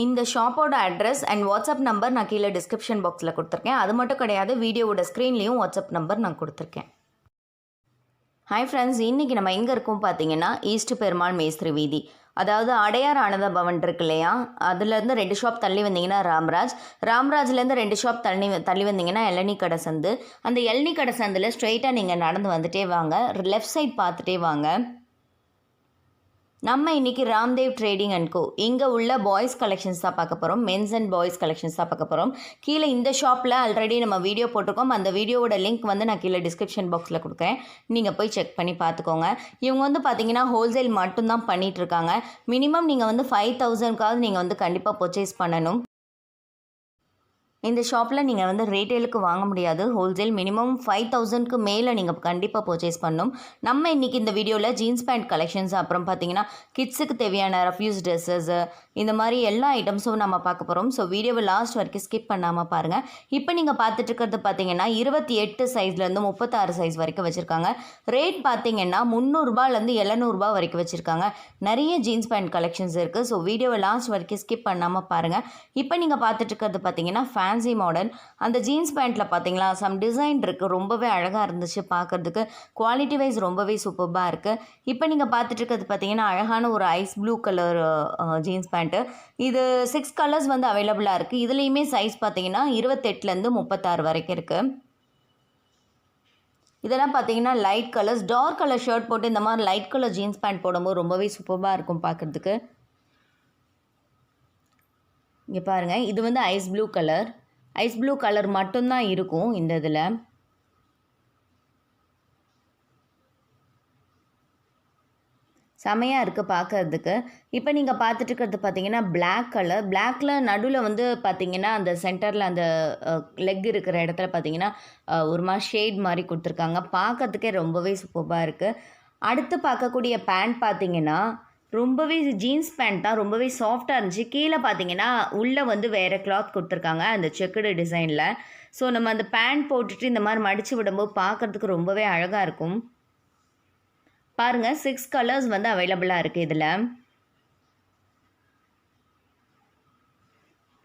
இந்த ஷாப்போட address and WhatsApp number நான் கீழே டிஸ்கிரிப்ஷன் பாக்ஸில் கொடுத்துருக்கேன். அது மட்டும் கிடையாது, வீடியோவோட ஸ்க்ரீன்லேயும் வாட்ஸ்அப் நம்பர் நான் கொடுத்துருக்கேன். ஹாய் ஃப்ரெண்ட்ஸ், இன்றைக்கி நம்ம எங்கே இருக்கோம் பார்த்தீங்கன்னா ஈஸ்ட் பெருமாள் மேஸ்திரி வீதி. அதாவது அடையார் ஆனந்த பவன் இருக்கு இல்லையா, அதுலேருந்து 2 ஷாப் தள்ளி வந்தீங்கன்னா ராம்ராஜ்லேருந்து 2 ஷாப் தள்ளி வந்தீங்கன்னா இளநீ கடை சந்து. அந்த இளநீ கடை சந்தில் ஸ்ட்ரெயிட்டாக நீங்கள் நடந்து வந்துட்டே வாங்க, லெஃப்ட் சைட் பார்த்துட்டே வாங்க. நம்ம இன்றைக்கி ராம்தேவ் ட்ரேடிங் அண்ட் கோ இங்கே உள்ள பாய்ஸ் கலெக்ஷன்ஸ் தான் பார்க்க போகிறோம். மென்ஸ் அண்ட் பாய்ஸ் கலெக்ஷன்ஸ் தான் பார்க்க போகிறோம். கீழே இந்த ஷாப்பில் ஆல்ரெடி நம்ம வீடியோ போட்டிருக்கோம். அந்த வீடியோவோட லிங்க் வந்து நான் கீழே டிஸ்கிரிப்ஷன் பாக்ஸில் கொடுக்குறேன், நீங்கள் போய் செக் பண்ணி பார்த்துக்கோங்க. இவங்க வந்து பார்த்தீங்கன்னா ஹோல்சேல் மட்டும்தான் பண்ணிகிட்ருக்காங்க. மினிமம் நீங்கள் வந்து 5000க்காவது நீங்கள் வந்து கண்டிப்பாக பர்ச்சேஸ் பண்ணணும். இந்த ஷாப்பில் நீங்கள் வந்து ரீட்டெயிலுக்கு வாங்க முடியாது, ஹோல்சேல் மினிமம் 5000க்கு மேலே நீங்கள் கண்டிப்பாக பர்ச்சேஸ் பண்ணணும். நம்ம இன்றைக்கி இந்த வீடியோவில் ஜீன்ஸ் பேண்ட் கலெக்ஷன்ஸ், அப்புறம் பார்த்தீங்கன்னா கிட்ஸுக்கு தேவையான ரஃப்யூஸ் ட்ரெஸ்ஸஸ், இந்த மாதிரி எல்லா ஐட்டம்ஸும் நம்ம பார்க்க போகிறோம். ஸோ வீடியோவை லாஸ்ட் வரைக்கும் ஸ்கிப் பண்ணாமல் பாருங்கள். இப்போ நீங்கள் பார்த்துட்டு இருக்கிறது பார்த்தீங்கன்னா 28 சைஸ்லேருந்து 36 சைஸ் வரைக்கும் வச்சுருக்காங்க. ரேட் பார்த்தீங்கன்னா 300ரூபாலேருந்து 700ரூபா வரைக்கும் வச்சுருக்காங்க. நிறைய ஜீன்ஸ் பேண்ட் கலெக்ஷன்ஸ் இருக்குது. ஸோ வீடியோவை லாஸ்ட் வரைக்கும் ஸ்கிப் பண்ணாமல் பாருங்கள். இப்போ நீங்கள் பார்த்துட்டு இருக்கிறது பார்த்தீங்கன்னா ஃபேன்சி மாடல். அந்த ஜீன்ஸ் பேண்ட்டில் பார்த்தீங்களா சம் டிசைன் இருக்குது, ரொம்பவே அழகாக இருந்துச்சு பார்க்குறதுக்கு. குவாலிட்டி வைஸ் ரொம்பவே சூப்பராக இருக்குது. இப்போ நீங்கள் பார்த்துட்டு இருக்கிறது பார்த்தீங்கன்னா அழகான ஒரு ice blue colour jeans pant. இது 6 கலர்ஸ் வந்து அவைலபிளாக இருக்குது. இதுலேயுமே சைஸ் பார்த்தீங்கன்னா 28லேருந்து 36 வரைக்கும் இருக்குது. இதெல்லாம் பார்த்தீங்கன்னா light colours. Dark colour shirt போட்டு இந்த மாதிரி லைட் கலர் ஜீன்ஸ் பேண்ட் போடும்போது ரொம்பவே சூப்பராக இருக்கும் பார்க்குறதுக்கு. இங்கே பாருங்கள், இது வந்து ஐஸ் ப்ளூ கலர் மட்டும்தான் இருக்கும் இந்த இதில். செமையாக இருக்குது பார்க்கறதுக்கு. இப்போ நீங்கள் பார்த்துட்டு இருக்கிறது பார்த்தீங்கன்னா பிளாக்கில் நடுவில் வந்து பார்த்தீங்கன்னா அந்த சென்டரில் அந்த லெக் இருக்கிற இடத்துல பார்த்தீங்கன்னா ஒரு மாதிரி ஷேட் மாதிரி கொடுத்துருக்காங்க. பார்க்கறதுக்கே ரொம்பவே சூப்பராக இருக்குது. அடுத்து பார்க்கக்கூடிய பேண்ட் பார்த்தீங்கன்னா ரொம்பவே ஜீன்ஸ் பேண்ட் தான், ரொம்பவே சாஃப்டாக இருந்துச்சு. கீழே பார்த்தீங்கன்னா உள்ளே வந்து வேறு கிளாத் கொடுத்துருக்காங்க அந்த செக்குடு டிசைனில். ஸோ நம்ம அந்த பேண்ட் போட்டுட்டு இந்த மாதிரி மடித்து விடும்போது பார்க்குறதுக்கு ரொம்பவே அழகாக இருக்கும். பாருங்கள், 6 கலர்ஸ் வந்து அவைலபிளாக இருக்குது இதில்.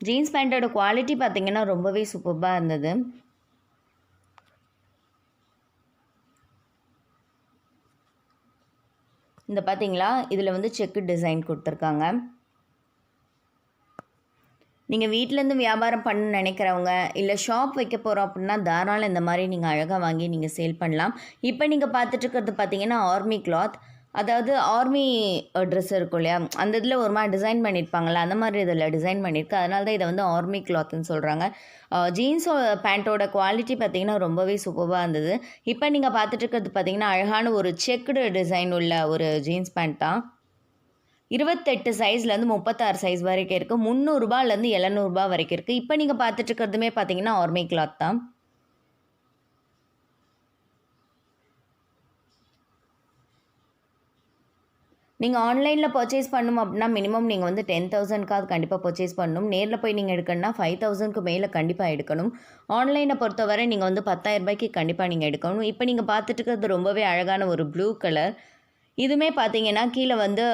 ஜீன்ஸ் பேண்ட்டோட குவாலிட்டி பார்த்தீங்கன்னா ரொம்பவே சூப்பராக இருந்தது. இந்த பார்த்தீங்களா, இதில் வந்து செக்கு டிசைன் கொடுத்துருக்காங்க. நீங்கள் வீட்டிலேருந்து வியாபாரம் பண்ண நினைக்கிறவங்க, இல்லை ஷாப் வைக்க போகிறோம் அப்படின்னா தாராளம் இந்த மாதிரி நீங்கள் அழகாக வாங்கி நீங்கள் சேல் பண்ணலாம். இப்போ நீங்கள் பார்த்துட்டு இருக்கிறது பார்த்தீங்கன்னா ஆர்மி கிளாத். அதாவது ஆர்மி ட்ரெஸ் இருக்கும் இல்லையா, அந்த இதில் ஒரு மாதிரி டிசைன் பண்ணியிருப்பாங்களே, அந்த மாதிரி இதில் டிசைன் பண்ணியிருக்கு. அதனால தான் இதை வந்து ஆர்மி கிளாத்னு சொல்கிறாங்க. ஜீன்ஸோ பேண்ட்டோட குவாலிட்டி பார்த்திங்கன்னா ரொம்பவே சூப்பராக இருந்தது. இப்போ நீங்கள் பார்த்துட்டு இருக்கிறது பார்த்திங்கன்னா அழகான ஒரு செக்குடு டிசைன் உள்ள ஒரு ஜீன்ஸ் பேண்ட் தான். 28 சைஸ்லேருந்து 36 சைஸ் வரைக்கும் இருக்குது. 300ரூபாலேருந்து 700ரூபா வரைக்கும் இருக்குது. இப்போ நீங்கள் பார்த்துட்டு இருக்கிறதுமே பார்த்தீங்கன்னா ஆர்மி கிளாத் தான். நீங்கள் ஆன்லைனில் பர்ச்சேஸ் பண்ணணும் அப்படின்னா மினிமம் நீங்கள் வந்து 10,000க்காவது கண்டிப்பாக பர்ச்சேஸ் பண்ணணும். நேரில் போய் நீங்கள் எடுக்கணும்னா 5,000க்கு மேலே கண்டிப்பாக எடுக்கணும். ஆன்லைனை பொறுத்தவரை நீங்கள் வந்து 10,000 ரூபாய்க்கு கண்டிப்பாக நீங்கள் எடுக்கணும். இப்போ நீங்கள் பார்த்துட்டு இருக்கிறது ரொம்பவே அழகான ஒரு ப்ளூ கலர். இதுவுமே பார்த்தீங்கன்னா கீழே வந்து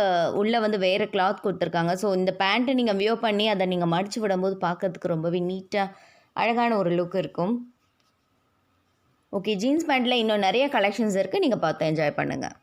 உள்ளே வந்து வேறு கிளாத் கொடுத்துருக்காங்க. ஸோ இந்த பேண்ட்டு நீங்கள் வியோ பண்ணி அதை நீங்கள் மடித்து விடும்போது பார்க்கறதுக்கு ரொம்பவே நீட்டாக அழகான ஒரு லுக் இருக்கும். ஓகே, ஜீன்ஸ் பேண்ட்டில் இன்னும் நிறைய கலெக்ஷன்ஸ் இருக்குது, நீங்கள் பார்த்து என்ஜாய் பண்ணுங்கள்.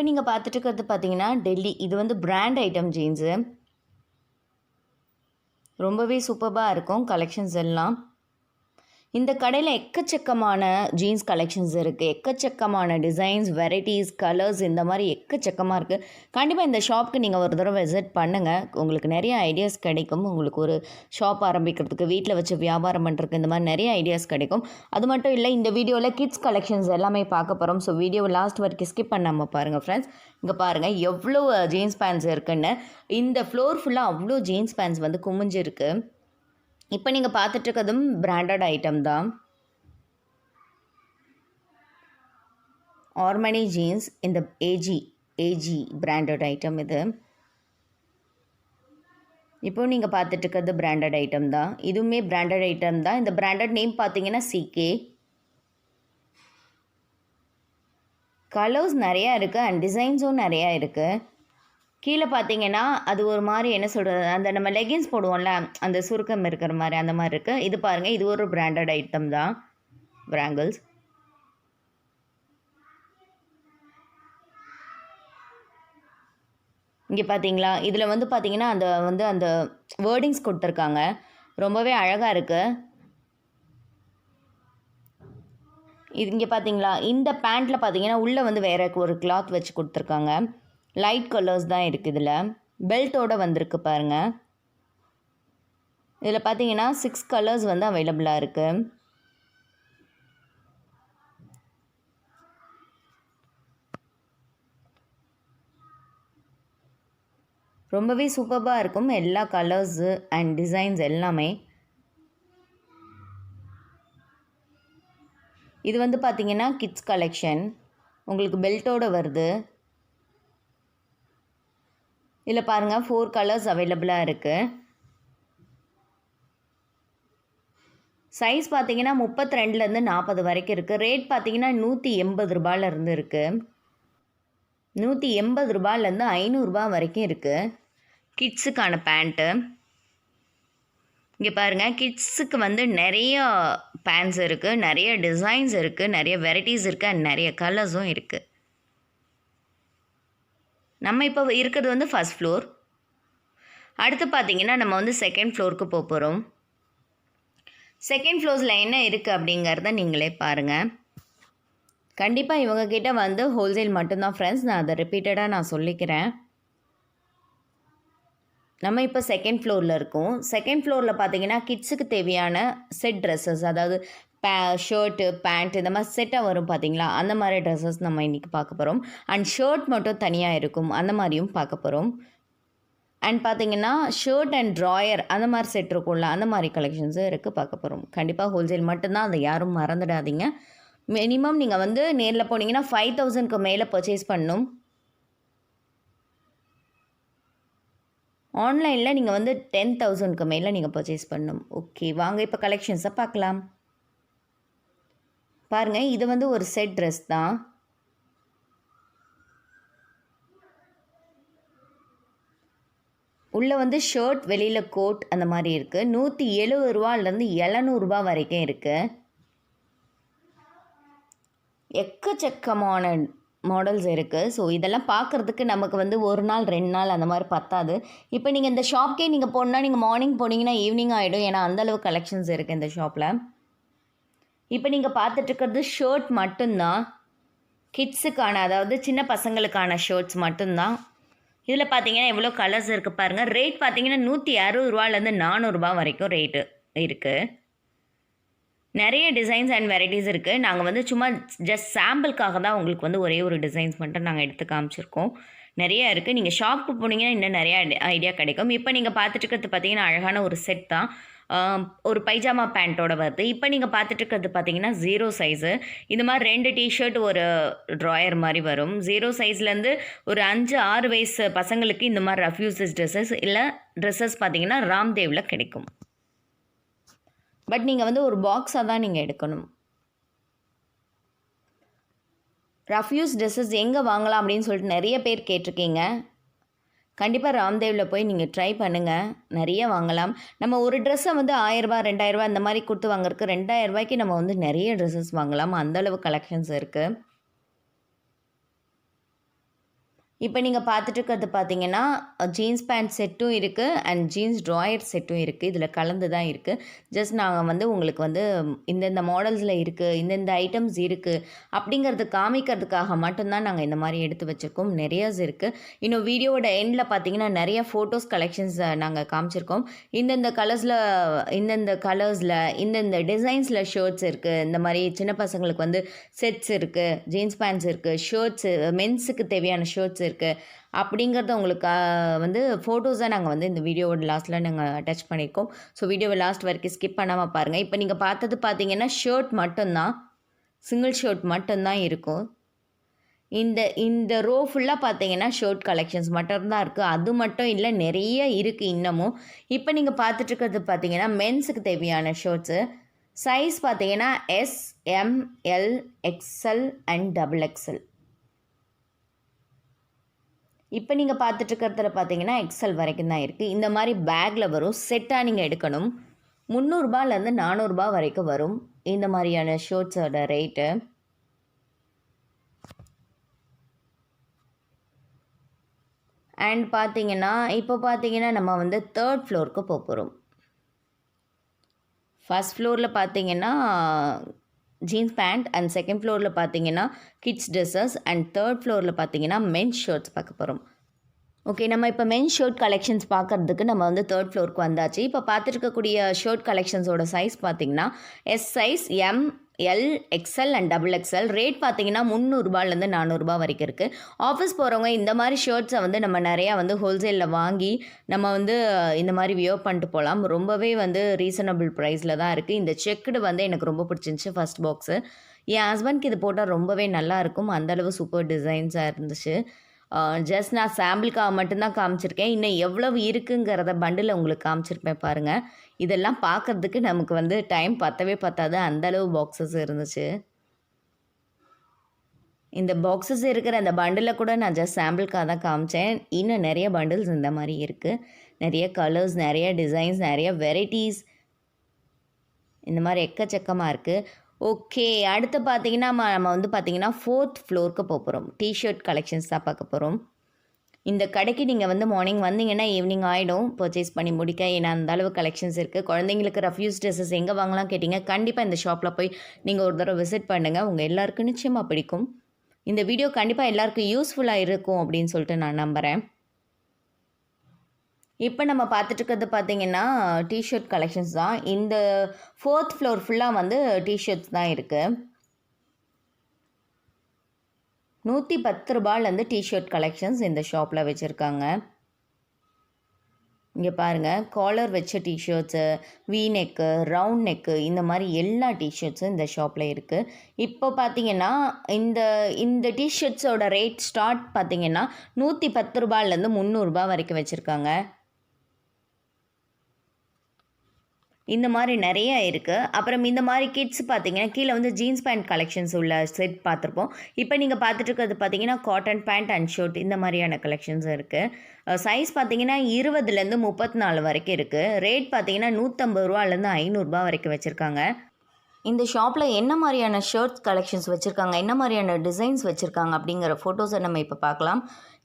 நீங்கள் பார்த்துட்டு இருக்கிறது பார்த்தீங்கன்னா டெல்லி. இது வந்து பிராண்ட் ஐட்டம் ஜீன்ஸு. ரொம்பவே சூப்பராக இருக்கும் கலெக்ஷன்ஸ் எல்லாம். இந்த கடையில் எக்கச்சக்கமான ஜீன்ஸ் கலெக்ஷன்ஸ் இருக்குது. எக்கச்சக்கமான டிசைன்ஸ், வெரைட்டிஸ், கலர்ஸ் இந்த மாதிரி எக்கச்சக்கமாக இருக்குது. கண்டிப்பாக இந்த ஷாப்புக்கு நீங்கள் ஒரு தடவை விசிட் பண்ணுங்கள். உங்களுக்கு நிறைய ஐடியாஸ் கிடைக்கும். உங்களுக்கு ஒரு ஷாப் ஆரம்பிக்கிறதுக்கு, வீட்டில் வச்சு வியாபாரம் பண்ணுறதுக்கு இந்த மாதிரி நிறைய ஐடியாஸ் கிடைக்கும். அது மட்டும் இல்லை, இந்த வீடியோவில் கிட்ஸ் கலெக்ஷன்ஸ் எல்லாமே பார்க்க போகிறோம். ஸோ வீடியோ லாஸ்ட் வரைக்கும் ஸ்கிப் பண்ணாமல் பாருங்கள் ஃப்ரெண்ட்ஸ். இங்கே பாருங்கள் எவ்வளோ ஜீன்ஸ் பேண்ட்ஸ் இருக்குன்னு. இந்த ஃப்ளோர் ஃபுல்லாக அவ்வளோ ஜீன்ஸ் பேண்ட்ஸ் வந்து குமிஞ்சு இருக்குது. இப்போ நீங்கள் பார்த்துட்ருக்கதும் பிராண்டட் ஐட்டம் தான். ஆர்மனி ஜீன்ஸ், இந்த ஏஜி பிராண்டட் ஐட்டம் இது. இப்போ நீங்கள் பார்த்துட்ருக்கிறது பிராண்டட் ஐட்டம் தான். இதுவுமே பிராண்டட் ஐட்டம் தான். இந்த பிராண்டட் நேம் பார்த்தீங்கன்னா CK. கலர்ஸ் நிறையா இருக்குது அண்ட் டிசைன்ஸும் நிறையா இருக்குது. கீழே பார்த்தீங்கன்னா அது ஒரு மாதிரி என்ன சொல்கிறது, அந்த நம்ம லெகின்ஸ் போடுவோம்ல, அந்த சுருக்கம் இருக்கிற மாதிரி அந்த மாதிரி இருக்குது. இது பாருங்கள், இது ஒரு பிராண்டட் ஐட்டம் தான், பிராங்கிள்ஸ். இங்கே பார்த்தீங்களா, இதில் வந்து பார்த்தீங்கன்னா அந்த வேர்டிங்ஸ் கொடுத்துருக்காங்க. ரொம்பவே அழகாக இருக்குது. இது இங்கே பார்த்தீங்களா, இந்த பேண்ட்டில் பார்த்தீங்கன்னா உள்ளே வந்து வேறு ஒரு கிளாத் வச்சு கொடுத்துருக்காங்க. லைட் கலர்ஸ் தான் இருக்குது. இதில் பெல்ட்டோடு வந்திருக்கு பாருங்கள். இதில் பார்த்தீங்கன்னா 6 கலர்ஸ் வந்து அவைலபிளாக இருக்குது. ரொம்பவே சூப்பராக இருக்கும் எல்லா கலர்ஸு அண்ட் டிசைன்ஸ் எல்லாமே. இது வந்து பார்த்தீங்கன்னா கிட்ஸ் கலெக்ஷன். உங்களுக்கு பெல்ட்டோடு வருது. இதில் பாருங்கள் 4 கலர்ஸ் அவைலபிளாக இருக்குது. சைஸ் பார்த்தீங்கன்னா 32லேருந்து 40 வரைக்கும் இருக்குது. ரேட் பார்த்தீங்கன்னா 180 ரூபாயிலேருந்து இருக்குது. 180 ரூபாயிலேருந்து 500 ரூபா வரைக்கும் இருக்குது. கிட்ஸுக்கான பேண்ட்டு இங்கே பாருங்கள். கிட்ஸுக்கு வந்து நிறைய பேண்ட்ஸ் இருக்குது, நிறைய டிசைன்ஸ் இருக்குது, நிறைய வெரைட்டிஸ் இருக்குது அண்ட் நிறைய கலர்ஸும் இருக்குது. நம்ம இப்போ இருக்கிறது வந்து ஃபர்ஸ்ட் ஃப்ளோர். அடுத்து பார்த்தீங்கன்னா நம்ம வந்து செகண்ட் ஃப்ளோருக்கு போக போகிறோம். செகண்ட் ஃப்ளோர்ஸில் என்ன இருக்குது அப்படிங்கிறத நீங்களே பாருங்கள். கண்டிப்பாக இவங்கக்கிட்ட வந்து ஹோல்சேல் மட்டும்தான் ஃப்ரெண்ட்ஸ். நான் அதை ரிப்பீட்டடாக நான் சொல்லிக்கிறேன். நம்ம இப்போ செகண்ட் ஃப்ளோரில் இருக்கோம். செகண்ட் ஃப்ளோரில் பார்த்தீங்கன்னா கிட்ஸுக்கு தேவையான செட் ட்ரெஸ்ஸஸ், அதாவது ஷர்ட்டு, பேண்ட் இந்த மாதிரி செட்டாக வரும் பார்த்தீங்களா, அந்த மாதிரி ட்ரெஸ்ஸஸ் நம்ம இன்றைக்கி பார்க்க போகிறோம். அண்ட் ஷர்ட் மட்டும் தனியாக இருக்கும், அந்த மாதிரியும் பார்க்க போகிறோம். அண்ட் பார்த்தீங்கன்னா ஷர்ட் அண்ட் ட்ராயர் அந்த மாதிரி செட் இருக்கும்ல, அந்த மாதிரி கலெக்ஷன்ஸும் இருக்குது, பார்க்க போகிறோம். கண்டிப்பாக ஹோல்சேல் மட்டும்தான், அதை யாரும் மறந்துடாதீங்க. மினிமம் நீங்கள் வந்து நேரில் போனீங்கன்னா 5000க்கு மேலே பர்ச்சேஸ் பண்ணணும். ஆன்லைனில் நீங்கள் வந்து 10,000க்கு மேலே நீங்கள் பர்ச்சேஸ் பண்ணணும். ஓகே, வாங்க இப்போ கலெக்ஷன்ஸை பார்க்கலாம். பாருங்கள், இது வந்து ஒரு செட் ட்ரெஸ் தான். உள்ளே வந்து ஷர்ட், வெளியில் கோட் அந்த மாதிரி இருக்குது. 170 ரூபாயிலேருந்து 700 ரூபா வரைக்கும் இருக்குது. எக்கச்சக்கமான மாடல்ஸ் இருக்குது. ஸோ இதெல்லாம் பார்க்குறதுக்கு நமக்கு வந்து ஒரு நாள் 2 நாள் அந்த மாதிரி பத்தாது. இப்போ நீங்கள் இந்த ஷாப்க்கே நீங்கள் போனால் நீங்கள் மார்னிங் போனீங்கன்னா ஈவினிங் ஆகிடும். ஏன்னா அந்தளவு கலெக்ஷன்ஸ் இருக்குது இந்த ஷாப்பில். இப்போ நீங்கள் பார்த்துட்ருக்கிறது ஷர்ட் மட்டும்தான், கிட்ஸுக்கான, அதாவது சின்ன பசங்களுக்கான ஷர்ட்ஸ் மட்டும்தான். இதில் பார்த்தீங்கன்னா எவ்வளோ கலர்ஸ் இருக்குது பாருங்கள். ரேட் பார்த்தீங்கன்னா 160 ரூபாயிலேருந்து 400 ரூபா வரைக்கும் ரேட்டு இருக்குது. நிறைய டிசைன்ஸ் அண்ட் வெரைட்டிஸ் இருக்குது. நாங்கள் வந்து சும்மா ஜஸ்ட் சாம்பிளுக்காக தான் உங்களுக்கு வந்து ஒரே ஒரு டிசைன்ஸ் மட்டும் நாங்கள் எடுத்து காமிச்சிருக்கோம். நிறையா இருக்குது. நீங்கள் ஷாப்புக்கு போனீங்கன்னா இன்னும் நிறையா ஐடியா கிடைக்கும். இப்போ நீங்கள் பார்த்துட்ருக்கிறது பார்த்தீங்கன்னா அழகான ஒரு செட் தான். ஒரு பைஜாமா பேண்ட்டோட வருது. இப்போ நீங்கள் பார்த்துட்ருக்கிறது பார்த்தீங்கன்னா 0 சைஸு. இந்த மாதிரி 2 டிஷர்ட் ஒரு ட்ராயர் மாதிரி வரும். 0 சைஸ்லேருந்து ஒரு 5-6 வயசு பசங்களுக்கு இந்த மாதிரி ரஃப் யூசஸ் ட்ரெஸ்ஸஸ் இல்லை ட்ரெஸ்ஸஸ் பார்த்தீங்கன்னா ராம்தேவில் கிடைக்கும். பட் நீங்கள் வந்து ஒரு பாக்ஸாக தான் நீங்கள் எடுக்கணும். ரஃப் யூஸ் ட்ரெஸ்ஸஸ் எங்கே வாங்கலாம் அப்படின்னு சொல்லிட்டு நிறைய பேர் கேட்டிருக்கீங்க. கண்டிப்பாக ராம்தேவில் போய் நீங்கள் ட்ரை பண்ணுங்கள், நிறைய வாங்கலாம். நம்ம ஒரு ட்ரெஸ்ஸை வந்து 1000 ரூபா 2000 ரூபா இந்த மாதிரி கொடுத்து வாங்குறதுக்கு 2000 ரூபாய்க்கு நம்ம வந்து நிறைய ட்ரெஸ்ஸஸ் வாங்கலாம். அந்தளவு கலெக்ஷன்ஸ் இருக்குது. இப்போ நீங்கள் பார்த்துட்டு இருக்கிறது பார்த்தீங்கன்னா ஜீன்ஸ் பேண்ட் செட்டும் இருக்குது அண்ட் ஜீன்ஸ் ட்ராயர் செட்டும் இருக்குது. இதில் கலந்து தான் இருக்குது. ஜஸ்ட் நாங்கள் வந்து உங்களுக்கு வந்து இந்தந்த மாடல்ஸில் இருக்குது, இந்தந்த ஐட்டம்ஸ் இருக்குது அப்படிங்கிறது காமிக்கிறதுக்காக மட்டும்தான் நாங்கள் இந்த மாதிரி எடுத்து வச்சுருக்கோம். நிறையாஸ் இருக்குது. இன்னும் வீடியோவோட எண்டில் பார்த்தீங்கன்னா நிறைய ஃபோட்டோஸ் கலெக்ஷன்ஸ் நாங்கள் காமிச்சிருக்கோம். இந்தந்த கலர்ஸில் இந்தந்த டிசைன்ஸில் ஷர்ட்ஸ் இருக்குது. இந்த மாதிரி சின்ன பசங்களுக்கு வந்து செட்ஸ் இருக்குது, ஜீன்ஸ் பேண்ட்ஸ் இருக்குது, ஷர்ட்ஸு மென்ஸுக்கு தேவையான ஷர்ட்ஸ் இருக்குது அப்படிங்கிறத உங்களுக்கு வந்து ஃபோட்டோஸாக நாங்கள் வந்து இந்த வீடியோவோட லாஸ்ட்டில் நாங்கள் அட்டாச் பண்ணியிருக்கோம். ஸோ வீடியோவை லாஸ்ட் வரைக்கும் ஸ்கிப் பண்ணாமல் பாருங்கள். இப்போ நீங்கள் பார்த்தது பார்த்தீங்கன்னா ஷர்ட் மட்டும்தான், சிங்கிள் ஷர்ட் மட்டும்தான் இருக்கும். இந்த ரோ ஃபுல்லாக பார்த்தீங்கன்னா ஷர்ட் கலெக்ஷன்ஸ் மட்டும்தான் இருக்குது. அது மட்டும் இல்லை, நிறைய இருக்குது இன்னமும். இப்போ நீங்கள் பார்த்துட்ருக்கிறது பார்த்தீங்கன்னா மென்ஸுக்கு தேவையான ஷர்ட்ஸு. சைஸ் பார்த்தீங்கன்னா S, M, L, XL and XXL. இப்போ நீங்கள் பார்த்துட்ருக்கிறதுல பார்த்தீங்கன்னா எக்ஸல் வரைக்கும் தான் இருக்குது. இந்த மாதிரி பேக்கில் வரும். செட்டாக நீங்கள் எடுக்கணும். 300ரூபாலேருந்து 400ரூபா வரைக்கும் வரும் இந்த மாதிரியான ஷர்ட்ஸோட ரேட்டு. அண்ட் பார்த்தீங்கன்னா இப்போ பார்த்தீங்கன்னா நம்ம வந்து 3rd ஃப்ளோருக்கு போகிறோம். ஃபர்ஸ்ட் ஃப்ளோரில் பார்த்தீங்கன்னா ஜீன்ஸ் பேண்ட் அண்ட் செகண்ட் ஃப்ளோரில் பார்த்தீங்கன்னா கிட்ஸ் ட்ரெஸ்ஸஸ் அண்ட் 3rd ஃப்ளோரில் பார்த்தீங்கன்னா மென்ஸ் ஷர்ட்ஸ் பார்க்க போகிறோம். ஓகே, நம்ம இப்போ மென்ஸ் ஷர்ட் கலெக்ஷன்ஸ் பார்க்குறதுக்கு நம்ம வந்து 3rd ஃப்ளோருக்கு வந்தாச்சு. இப்போ பார்த்துருக்கக்கூடிய ஷர்ட் கலெக்ஷன்ஸோட சைஸ் பார்த்தீங்கன்னா S size, M, L, XL and XXL. Rate பார்த்தீங்கன்னா 300ரூபாலேருந்து 400ரூபா வரைக்கும் இருக்குது. ஆஃபீஸ் போகிறவங்க இந்த மாதிரி ஷர்ட்ஸை வந்து நம்ம நிறையா வந்து ஹோல்சேலில் வாங்கி நம்ம வந்து இந்த மாதிரி வியர் பண்ணிட்டு போகலாம். ரொம்பவே வந்து ரீசனபிள் ப்ரைஸில் தான் இருக்குது. இந்த செக்குடு வந்து எனக்கு ரொம்ப பிடிச்சிருந்துச்சி ஃபஸ்ட் பாக்ஸு. என் ஹஸ்பண்ட்க்கு இது போட்டால் ரொம்பவே நல்லாயிருக்கும். அந்தளவு சூப்பர் டிசைன்ஸாக இருந்துச்சு. ஜஸ்ட் நான் சாம்பிளுக்காக மட்டும்தான் காமிச்சிருக்கேன். இன்னும் எவ்வளவு இருக்குங்கிறத பண்டில் உங்களுக்கு காமிச்சிருப்பேன் பாருங்கள். இதெல்லாம் பார்க்குறதுக்கு நமக்கு வந்து டைம் பத்தாது, அந்தளவு பாக்ஸஸ் இருந்துச்சு. இந்த பாக்ஸஸ் இருக்கிற அந்த பண்டில் கூட நான் ஜஸ்ட் சாம்பிளுக்காக தான் காமிச்சேன். இன்னும் நிறைய பண்டில்ஸ் இந்த மாதிரி இருக்குது. நிறைய கலர்ஸ், நிறைய டிசைன்ஸ், நிறைய வெரைட்டிஸ், இந்த மாதிரி எக்கச்சக்கமாக இருக்குது. ஓகே, அடுத்து பார்த்தீங்கன்னா நம்ம வந்து பார்த்தீங்கன்னா 4th ஃப்ளோருக்கு போகிறோம். டிஷர்ட் கலெக்ஷன்ஸ் தான் பார்க்க போகிறோம். இந்த கடைக்கு நீங்கள் வந்து மார்னிங் வந்தீங்கன்னா ஈவினிங் ஆகிடும் பர்ச்சேஸ் பண்ணி முடிக்க. ஏன்னா அந்த அளவு கலெக்ஷன்ஸ் இருக்குது. குழந்தைங்களுக்கு ரஃப்யூஸ் ட்ரெஸ்ஸஸ் எங்கே வாங்கலாம் கேட்டிங்க. கண்டிப்பாக இந்த ஷாப்பில் போய் நீங்கள் ஒரு தடவை விசிட் பண்ணுங்கள். உங்கள் எல்லாருக்கும் நிச்சயமாக பிடிக்கும். இந்த வீடியோ கண்டிப்பாக எல்லாருக்கும் யூஸ்ஃபுல்லாக இருக்கும் அப்படின்னு சொல்லிட்டு நான் நம்புகிறேன். இப்போ நம்ம பார்த்துட்ருக்கிறது பார்த்தீங்கன்னா டிஷர்ட் கலெக்ஷன்ஸ் தான். இந்த 4th ஃப்ளோர் ஃபுல்லாக வந்து டிஷர்ட்ஸ் தான் இருக்குது. 110 ரூபாயிலேருந்து டிஷர்ட் கலெக்ஷன்ஸ் இந்த ஷாப்பில் வச்சுருக்காங்க. இங்கே பாருங்கள், காலர் வச்ச T-shirts, we neck, round neck, இந்த மாதிரி எல்லா டிஷர்ட்ஸும் இந்த ஷாப்பில் இருக்குது. இப்போ பார்த்தீங்கன்னா இந்த டிஷர்ட்ஸோட ரேட் ஸ்டார்ட் பார்த்தீங்கன்னா 110 ரூபாயிலேருந்து 300ரூபா வரைக்கும் வச்சுருக்காங்க. இந்த மாதிரி நிறைய இருக்குது. அப்புறம் இந்த மாதிரி கிட்ஸ் பார்த்தீங்கன்னா கீழே வந்து ஜீன்ஸ் பேண்ட் கலெக்ஷன்ஸ் உள்ள செட் பார்த்துருப்போம். இப்போ நீங்கள் பார்த்துட்டு இருக்கிறது பார்த்தீங்கன்னா காட்டன் பேண்ட் அண்ட் ஷர்ட், இந்த மாதிரியான கலெக்ஷன்ஸ் இருக்குது. சைஸ் பார்த்தீங்கன்னா 20லேருந்து 34 வரைக்கும் இருக்குது. ரேட் பார்த்தீங்கன்னா 150 ரூபாலேருந்து 500 ரூபா வரைக்கும் வச்சுருக்காங்க. இந்த ஷாப்பில் என்ன மாதிரியான ஷர்ட்ஸ் கலெக்ஷன்ஸ் வச்சுருக்காங்க, என்ன மாதிரியான டிசைன்ஸ் வச்சுருக்காங்க அப்படிங்கிற ஃபோட்டோஸை நம்ம இப்போ பார்க்கலாம்.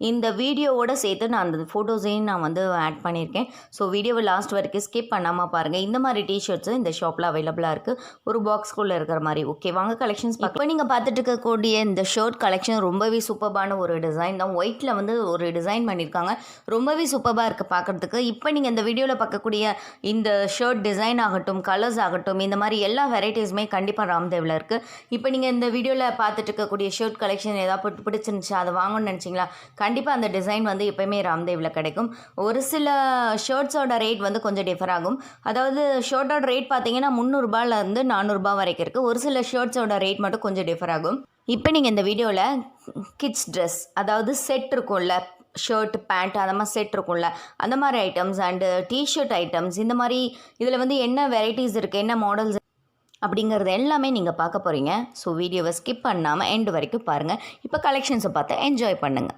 இந்த வீடியோவோட சேர்த்து நான் அந்த ஃபோட்டோஸையும் நான் வந்து ஆட் பண்ணியிருக்கேன். ஸோ வீடியோவை லாஸ்ட் வரைக்கும் ஸ்கிப் பண்ணாமல் பாருங்கள். இந்த மாதிரி டிஷர்ட்ஸு இந்த ஷாப்பில் அவைலபிளாக இருக்குது, ஒரு பாக்ஸ்குள்ளே இருக்கிற மாதிரி. ஓகே, வாங்க கலெக்ஷன்ஸ் பார்க்க. இப்போ நீங்கள் பார்த்துட்டு இருக்கக்கூடிய இந்த ஷர்ட் கலெக்ஷன் ரொம்பவே சூப்பர்பான ஒரு டிசைன் தான். ஒயிட்டில் வந்து ஒரு டிசைன் பண்ணியிருக்காங்க. ரொம்பவே சூப்பராக இருக்குது பார்க்குறதுக்கு. இப்போ நீங்கள் இந்த வீடியோவில் பார்க்கக்கூடிய இந்த ஷர்ட் டிசைன் ஆகட்டும், கலர்ஸ் ஆகட்டும், இந்த மாதிரி எல்லா வெரைட்டிஸுமே கண்டிப்பாக ராம்தேவில் இருக்குது. இப்போ நீங்கள் இந்த வீடியோவில் பார்த்துட்டு இருக்கக்கூடிய ஷர்ட் கலெக்ஷன் ஏதாவது பிடிச்சிருந்துச்சு, அதை வாங்கணும்னு நினச்சிங்களா, கண்டிப்பாக அந்த டிசைன் வந்து எப்போயுமே ராம்தேவில் கிடைக்கும். ஒரு சில ஷர்ட்ஸோட ரேட் வந்து கொஞ்சம் டிஃபர் ஆகும். அதாவது ஷர்ட்டோட ரேட் பார்த்தீங்கன்னா 300 ரூபாயிலேருந்து 400 ரூபா வரைக்கும் இருக்குது. ஒரு சில ஷர்ட்ஸோட ரேட் மட்டும் கொஞ்சம் டிஃபர் ஆகும். இப்போ நீங்கள் இந்த வீடியோவில் கிட்ஸ் ட்ரெஸ், அதாவது செட் இருக்கும்ல, ஷர்ட் பேண்ட் அந்த மாதிரி செட் இருக்கும்ல, அந்த மாதிரி ஐட்டம்ஸ் அண்டு டிஷர்ட் ஐட்டம்ஸ், இந்த மாதிரி இதில் வந்து என்ன வெரைட்டிஸ் இருக்குது, என்ன மாடல்ஸ் அப்படிங்கிறது எல்லாமே நீங்கள் பார்க்க போகிறீங்க. ஸோ வீடியோவை ஸ்கிப் பண்ணாமல் எண்டு வரைக்கும் பாருங்கள். இப்போ கலெக்ஷன்ஸை பார்த்து என்ஜாய் பண்ணுங்கள்.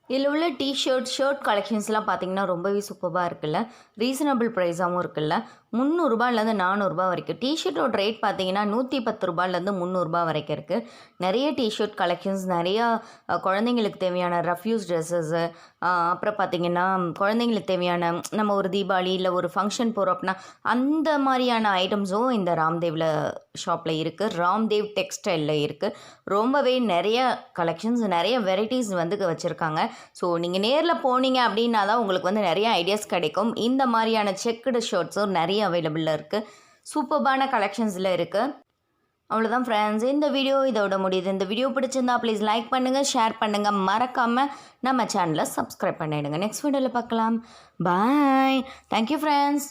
இதில் உள்ள ஷர்ட் கலெக்ஷன்ஸ்லாம் பார்த்தீங்கன்னா ரொம்பவே சூப்பராக இருக்குல்ல, ரீசனபிள் ப்ரைஸாகவும் இருக்குல்ல. ரூ. 300லேருந்து ரூ. 400 வரைக்கும். டிஷர்ட்டோட ரேட் பார்த்தீங்கன்னா ரூ. 110லேருந்து ரூ. 300 வரைக்கும் இருக்குது. நிறைய டிஷர்ட் கலெக்ஷன்ஸ், நிறையா குழந்தைங்களுக்கு தேவையான ரஃப்யூஸ் ட்ரெஸ்ஸஸ்ஸு, அப்புறம் பார்த்தீங்கன்னா குழந்தைங்களுக்கு தேவையான நம்ம ஒரு தீபாவளி இல்லை ஒரு ஃபங்க்ஷன் போகிறோம் அப்படின்னா அந்த மாதிரியான ஐட்டம்ஸும் இந்த ராம்தேவில் ஷாப்பில் இருக்குது. ராம்தேவ் டெக்ஸ்டைலில் இருக்குது. ரொம்பவே நிறைய கலெக்ஷன்ஸ், நிறைய வெரைட்டிஸ் வந்து வச்சுருக்காங்க. ஸோ நீங்கள் நேரில் போனீங்க அப்படின்னா தான் உங்களுக்கு வந்து நிறைய ஐடியாஸ் கிடைக்கும். இந்த மாதிரியான செக்குடு ஷர்ட்ஸும் நிறைய அவைலபிளில் இருக்குது. சூப்பர்பான கலெக்ஷன்ஸில் இருக்குது. அவ்வளோதான் ஃப்ரெண்ட்ஸ், இந்த வீடியோ இதோட முடியுது. இந்த வீடியோ பிடிச்சிருந்தா ப்ளீஸ் லைக் பண்ணுங்கள், ஷேர் பண்ணுங்கள், மறக்காமல் நம்ம சேனலை சப்ஸ்கிரைப் பண்ணிவிடுங்க. நெக்ஸ்ட் வீடியோவில் பார்க்கலாம். பாய். Thank you friends.